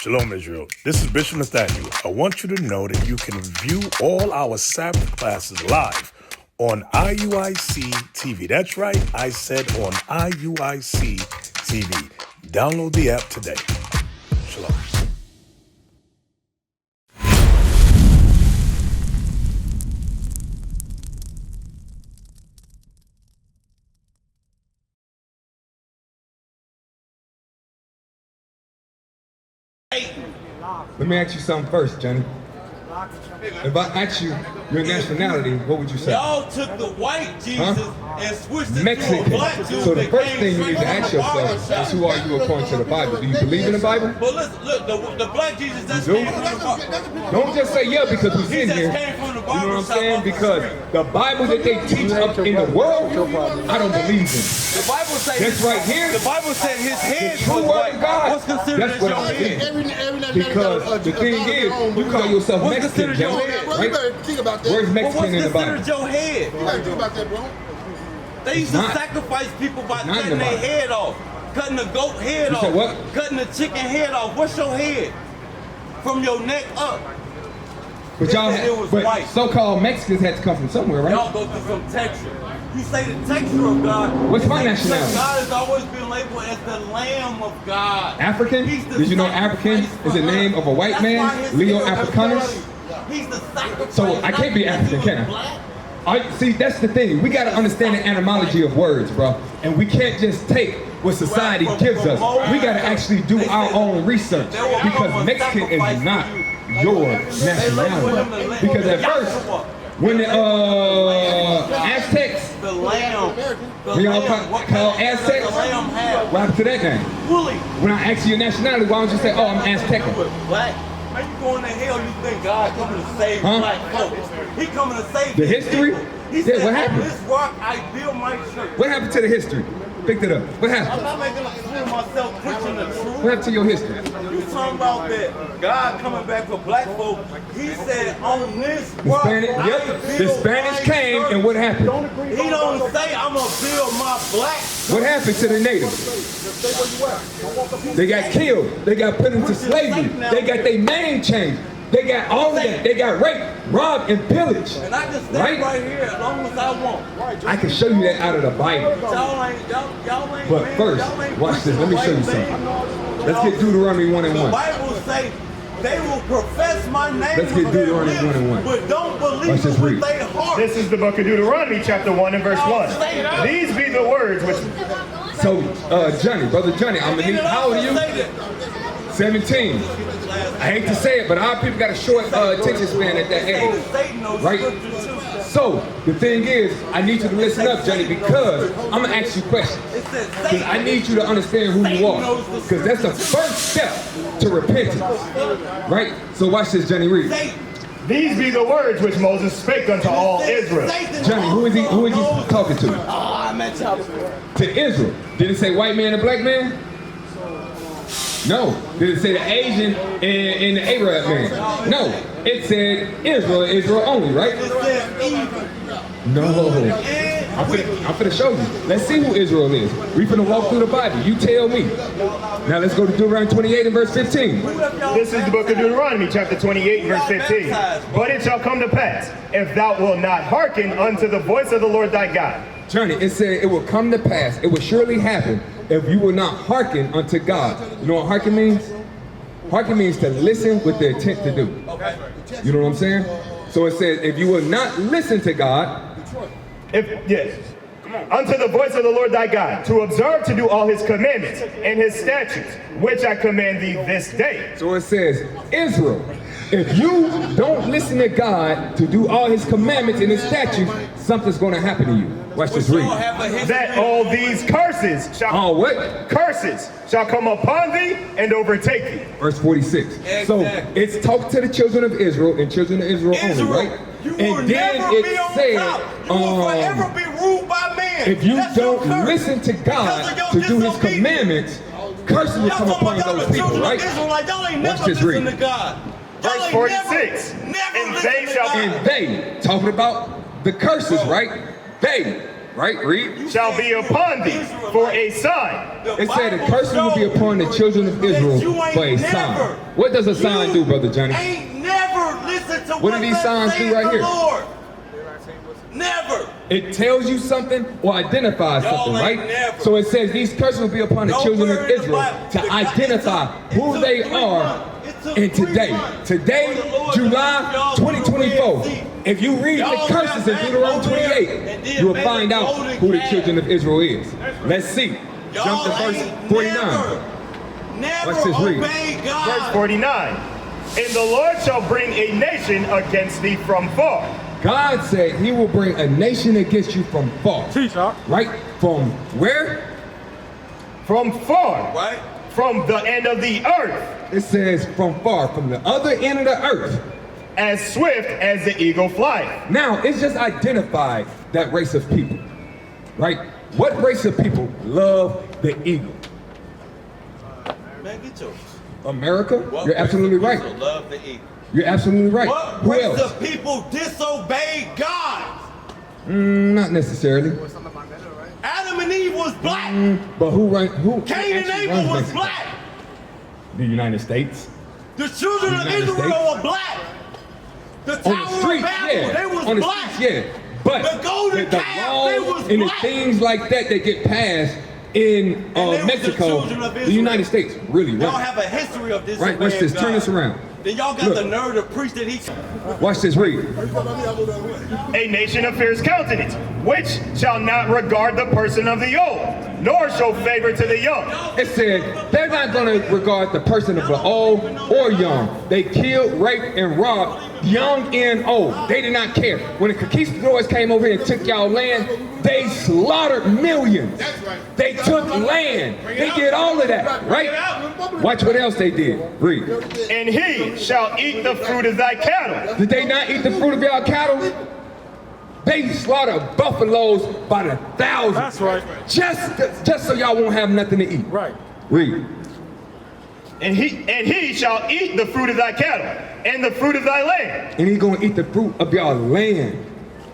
Shalom, Israel. This is Bishop Nathaniel. I want you to know that you can view all our Sabbath classes live on IUIC TV. That's right, I said on IUIC TV. Download the app today. Shalom. Let me ask you something first, Johnny. If I ask you your nationality, what would you say? Y'all took the white Jesus and switched it Mexican. to a black Jesus. So the first thing you need to ask yourself is, who are you according to the Bible? Do you believe in the Bible? But listen, look, the black Jesus just You do? came from the Bible. Don't just say yeah because we're in just here. came from the You know what I'm barber saying? shop Because the Bible that they teach up in the world, I don't believe in. The Bible said That's right here. The Bible said his head True was word white. of God. What's considered That's as what your I'm head? saying. Because the thing is, you call yourself What's Mexican, considered your Johnny, head? Bro, you right? better think about that. Where's But Mexican what's in the Bible? considered your head? You better think about that, bro. They used to not. sacrifice people by Not in cutting the their Bible. head off, cutting the goat head You off, said what? cutting the chicken head off. What's your head? From your neck up. But y'all, It was but white. so-called Mexicans had to come from somewhere, right? Y'all go through some texture. You say the texture of God. What's my You say nationality? God has always been labeled as the Lamb of God. African? He's the Did you know African sacrifice is the for name us. of a white That's man? why his Leo hair was Africanus? bloody. He's the sacrifice. So I can't be not African, because he can was I? black. See, that's the thing. We got to understand the etymology of words, bro. And we can't just take what society gives us. We got to actually do our own research. Because Mexican is not your nationality. Because at first, when the Aztecs, The lamb. The we all lamb. What call kind of Aztecs, does the lamb have? what happened to that name? Woolly. When I ask you your nationality, why don't you say, oh, I'm Aztecan? With black. Man, you going to hell, you think God coming to save Huh? black folks. He coming to save The his history? people. He Yeah, said, what happened? on this rock I build my church. What happened to the history? Picked it up. What I'm happened? not making a fool of myself preaching the truth. What happened to your history? You talking about that God coming back for black folk. He said on this The rock Spanish, I yep, the build Spanish my came church. and what happened? He don't say I'm gonna build my black. What happened to the natives? They got killed. They got put into slavery. They got their name changed. They got all of that. They got raped, robbed, and pillaged. And I can stay Right? right here as long as I want. I can show you that out of the Bible. Y'all ain't. But man, first, y'all ain't watch this. Let me show you preaching the something. right thing. Let's get Deuteronomy 1 and The 1. Bible say they will profess my name Let's get with their Deuteronomy lips, 1 and 1. but don't believe Let's just it with read. their heart. This is the book of Deuteronomy, chapter 1 and verse 1. These be the words which... So, Johnny, brother Johnny, I'm gonna need. How old are you? 17. I hate to say it, but our people got a short attention span at that age. Right? So, the thing is, I need you to listen up, Johnny, because I'm going to ask you questions. Because I need you to understand who you are. Because that's the first step to repentance. Right? So watch this, Johnny, read. These be the words which Moses spake unto all Israel. Johnny, who is he talking to? To Israel. Did it say white man and black man? No. Did it say the Asian and the Arab man? No. It said Israel only, right? No. I'm finna show you. Let's see who Israel is. We finna walk through the Bible. You tell me. Now let's go to Deuteronomy 28 and verse 15. This is the book of Deuteronomy, chapter 28, verse 15. But it shall come to pass, if thou wilt not hearken unto the voice of the Lord thy God. Johnny, it said it will come to pass. It will surely happen if you will not hearken unto God. You know what hearken means? Hearken means to listen with the intent to do. You know what I'm saying? So it says, if you will not listen to God, unto the voice of the Lord thy God, to observe to do all his commandments and his statutes, which I command thee this day. So it says, Israel, if you don't listen to God to do all his commandments and his statutes, something's going to happen to you. Watch this read. That all these curses shall curses shall come upon thee and overtake thee. Verse 46. Exactly. So it's talk to the children of Israel and children of Israel only, right? And then it said, you will forever be ruled by man. if you don't listen to God to do his commandments, curses will come upon those people, right? Watch this read. Verse 46. And they shall And they, talking about the curses, right? They right? Read. shall be upon thee for a sign. It said the curse will be upon the children of Israel for a sign. What does a sign do, Brother Johnny? Ain't never listened to What do these signs do right here? Lord. Never. It tells you something or identifies something, right? Never. So it says these curses will be upon the children of Nowhere in the Israel Bible. to identify who they are in today. Today, July 2024. If you read the curses in Deuteronomy 28, you will find out who the children of Israel is. Let's see. Jump to verse 49. Never Watch this read. obey God. Verse 49. And the Lord shall bring a nation against thee from far. God said he will bring a nation against you from far. Right? From where? From far. Right? From the end of the earth. It says from far, from the other end of the earth. As swift as the eagle flieth. Now, it's just identified that race of people. Right? What race of people love the eagle? Man, get yours. America? What You're race absolutely of right. people love the eagle? You're absolutely right. What Who race else? of people disobey God? Not necessarily. Adam and Eve was black. But who Cain and actually Abel runs was Mexico? black. The United States. The children of United Israel States. were black. The On the Tower of streets, Babel, yeah. they was On the black. streets, yeah. But The golden the calf, they laws was and the black. things like that get passed in they was the Mexico, children of the Israel. United States really Y'all run. have a history of this. Right, watch this. Turn this around. Then y'all got Look. the nerve to preach that he. Watch this, read. A nation of fierce countenance, which shall not regard the person of the old, nor show favor to the young. It said they're not going to regard the person of the old or young. They killed, raped, and robbed young and old. They did not care. When the conquistadors came over here and took y'all land, they slaughtered millions. They took land. They did all of that, right? Watch what else they did. Read. And he shall eat the fruit of thy cattle. Did they not eat the fruit of y'all cattle? They slaughtered buffaloes by the thousands. That's right. Just so y'all won't have nothing to eat. Right. Read. And he shall eat the fruit of thy cattle, and the fruit of thy land. And he's going to eat the fruit of y'all land,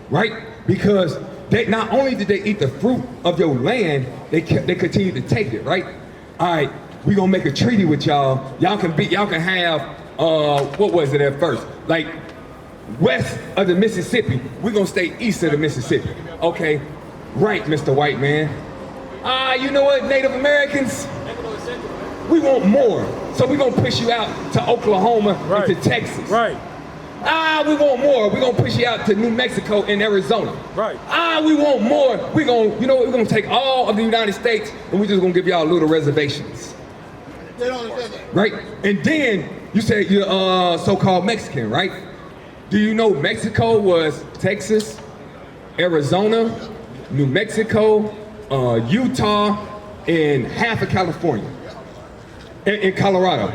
right? Because they not only did they eat the fruit of your land, they continued to take it, right? All right, we're going to make a treaty with y'all. Y'all can have, what was it at first? Like, west of the Mississippi. We're going to stay east of the Mississippi. Okay, right, Mr. White Man. You know what, Native Americans? We want more. So we're going to push you out to Oklahoma and to Texas. Right. We want more. We're going to push you out to New Mexico and Arizona. Right. We want more. We're going to take all of the United States and we're just going to give y'all little reservations. They don't understand that. Right? And then you say you're so-called Mexican, right? Do you know Mexico was Texas, Arizona, New Mexico, Utah, and half of California, in Colorado?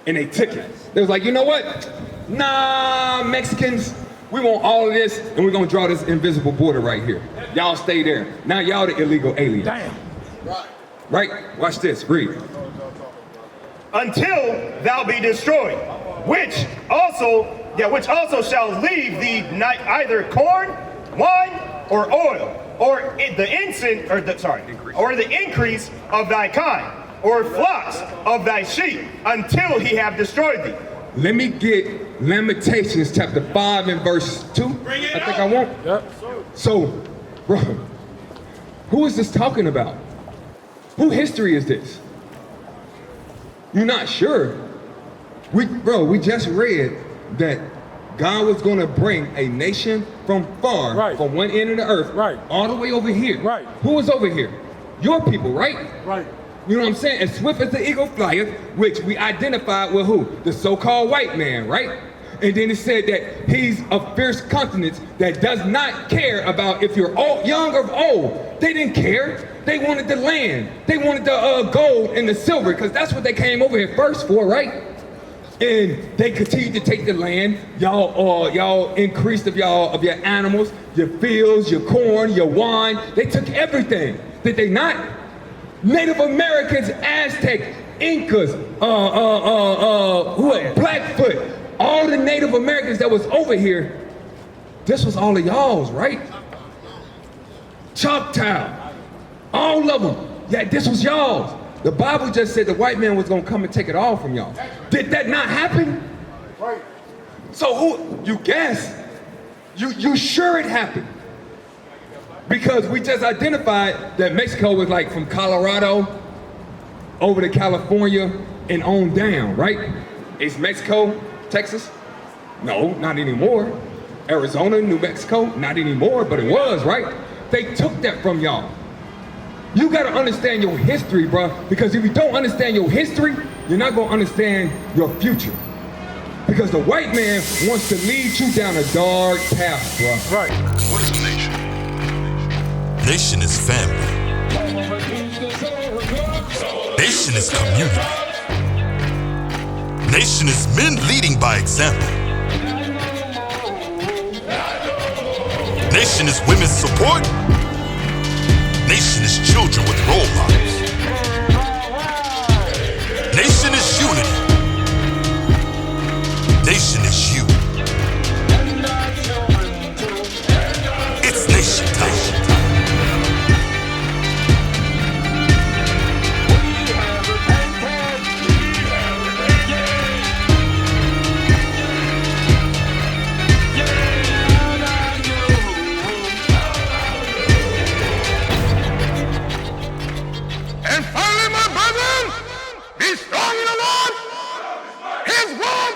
And they took it. They was like, you know what? Nah, Mexicans, we want all of this, and we're gonna draw this invisible border right here. Y'all stay there. Now y'all the illegal aliens. Damn. Right? Watch this, read. Until thou be destroyed, which also shall leave thee not either corn, wine, or oil, or the increase of thy kind, or flocks of thy sheep, until he have destroyed thee. Let me get Lamentations chapter 5 and verse 2. I think I want. Yep. So, bro, who is this talking about? Who history is this? You're not sure? We just read that God was going to bring a nation from far, Right. from one end of the earth, Right. all the way over here. Right. Who was over here? Your people, right? Right. You know what I'm saying? As swift as the eagle flieth, which we identified with who? The so-called white man, right? And then it said that he's of fierce countenance that does not care about if you're old, young or old. They didn't care. They wanted the land. They wanted the gold and the silver, because that's what they came over here first for, right? And they continued to take the land. Y'all increased of your animals, your fields, your corn, your wine. They took everything. Did they not? Native Americans, Aztec, Incas, Blackfoot, all the Native Americans that was over here, this was all of y'all's, right? Choctaw, all of them. Yeah, this was y'all's. The Bible just said the white man was gonna come and take it all from y'all. Did that not happen? Right. So who, you guess? You sure it happened? Because we just identified that Mexico was like from Colorado over to California and on down, right? Is Mexico, Texas? No, not anymore. Arizona, New Mexico, not anymore, but it was, right? They took that from y'all. You gotta understand your history, bro, because if you don't understand your history, you're not gonna understand your future. Because the white man wants to lead you down a dark path, bro. Right. What is a nation? Nation is family. Nation is community. Nation is men leading by example. Nation is women's support. Nation is children with role models. Nation is unity. Nation is you. It's nation time. And finally, my brethren, be strong in the Lord. His word